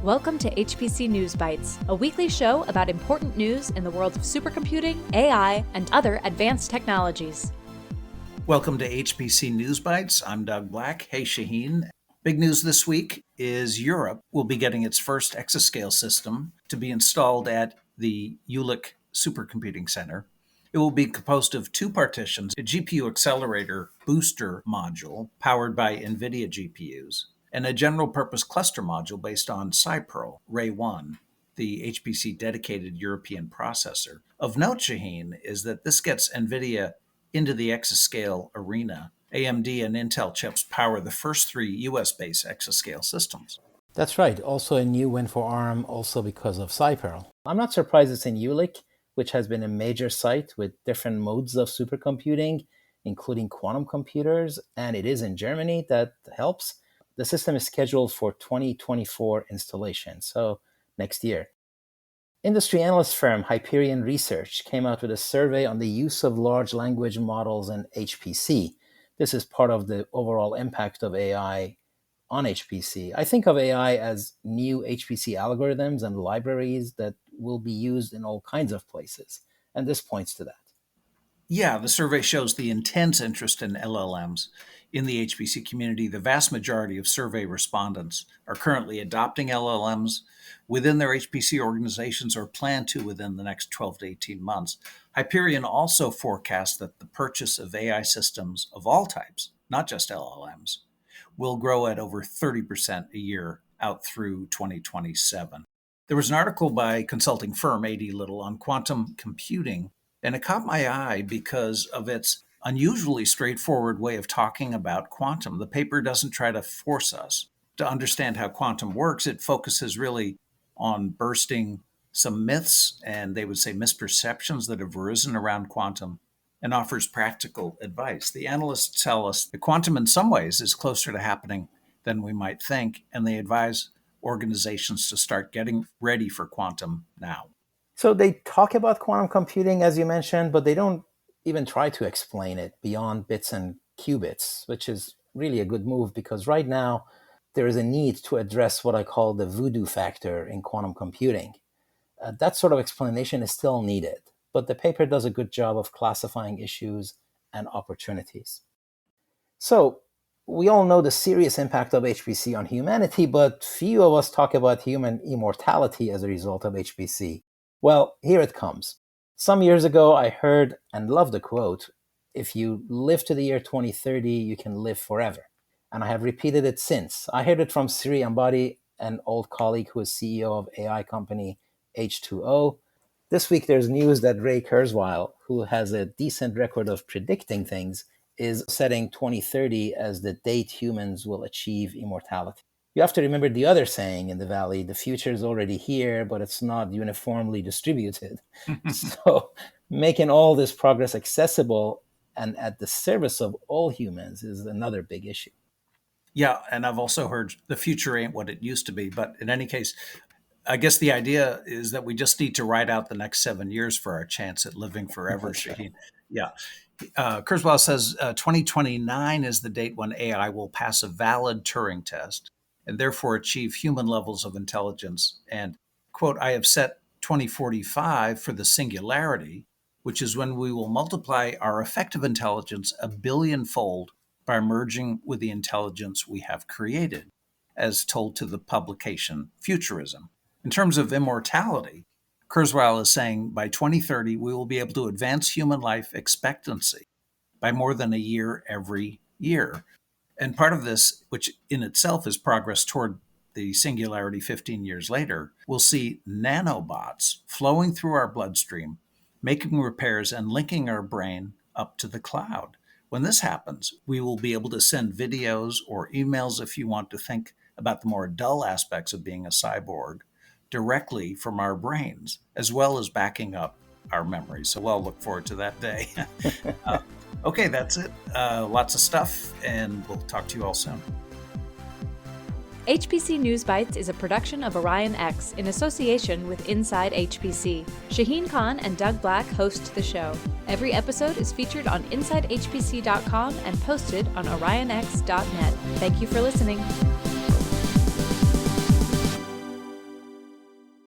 Welcome to HPC News Bytes, a weekly show about important news in the world of supercomputing, AI, and other advanced technologies. Welcome to HPC News Bytes. I'm Doug Black. Hey, Shaheen. Big news this week is Europe will be getting its first Exascale system to be installed at the Jülich Supercomputing Center. It will be composed of two partitions, a GPU accelerator booster module powered by NVIDIA GPUs, and a general-purpose cluster module based on SiPearl Ray-1, the HPC dedicated European processor. Of note, Shaheen, is that this gets NVIDIA into the exascale arena. AMD and Intel chips power the first three US-based exascale systems. That's right. Also a new win for ARM, also because of SiPearl. I'm not surprised it's in Jülich, which has been a major site with different modes of supercomputing, including quantum computers, and it is in Germany. That helps. The system is scheduled for 2024 installation, so next year. Industry analyst firm Hyperion Rseaech came out with a survey on the use of large language models in HPC. This is part of the overall impact of AI on HPC. I think of AI as new HPC algorithms and libraries that will be used in all kinds of places, and this points to that. Yeah, the survey shows the intense interest in LLMs in the HPC community. The vast majority of survey respondents are currently adopting LLMs within their HPC organizations or plan to within the next 12 to 18 months. Hyperion also forecasts that the purchase of AI systems of all types, not just LLMs, will grow at over 30% a year out through 2027. There was an article by consulting firm 80 Little on quantum computing, and it caught my eye because of its unusually straightforward way of talking about quantum. The paper doesn't try to force us to understand how quantum works. It focuses really on bursting some myths, and they would say misperceptions that have arisen around quantum, and offers practical advice. The analysts tell us that quantum in some ways is closer to happening than we might think, and they advise organizations to start getting ready for quantum now. So they talk about quantum computing, as you mentioned, but they don't even try to explain it beyond bits and qubits, which is really a good move because right now there is a need to address what I call the voodoo factor in quantum computing. That sort of explanation is still needed, but the paper does a good job of classifying issues and opportunities. So we all know the serious impact of HPC on humanity, but few of us talk about human immortality as a result of HPC. Well, here it comes. Some years ago, I heard and loved the quote, "If you live to the year 2030, you can live forever." And I have repeated it since. I heard it from Sri Ambati, an old colleague who is CEO of AI company H2O. This week, there's news that Ray Kurzweil, who has a decent record of predicting things, is setting 2030 as the date humans will achieve immortality. You have to remember the other saying in the Valley, the future is already here, but it's not uniformly distributed. So making all this progress accessible and at the service of all humans is another big issue. Yeah, and I've also heard the future ain't what it used to be. But in any case, I guess the idea is that we just need to ride out the next 7 years for our chance at living forever, Shaheen. Yeah. Kurzweil says 2029 is the date when AI will pass a valid Turing test and therefore achieve human levels of intelligence. And, quote, "I have set 2045 for the singularity, which is when we will multiply our effective intelligence 1 billion-fold by merging with the intelligence we have created," as told to the publication Futurism. In terms of immortality, Kurzweil is saying by 2030, we will be able to advance human life expectancy by more than a year every year. And part of this, which in itself is progress toward the singularity 15 years later, we'll see nanobots flowing through our bloodstream, making repairs and linking our brain up to the cloud. When this happens, we will be able to send videos or emails, if you want to think about the more dull aspects of being a cyborg, directly from our brains, as well as backing up our memories. So we'll look forward to that day. Okay, that's it. Lots of stuff, and we'll talk to you all soon. HPC News Bytes is a production of Rseaech in association with Inside HPC. Shaheen Khan and Doug Black host the show. Every episode is featured on InsideHPC.com and posted on Orionex.net. Thank you for listening.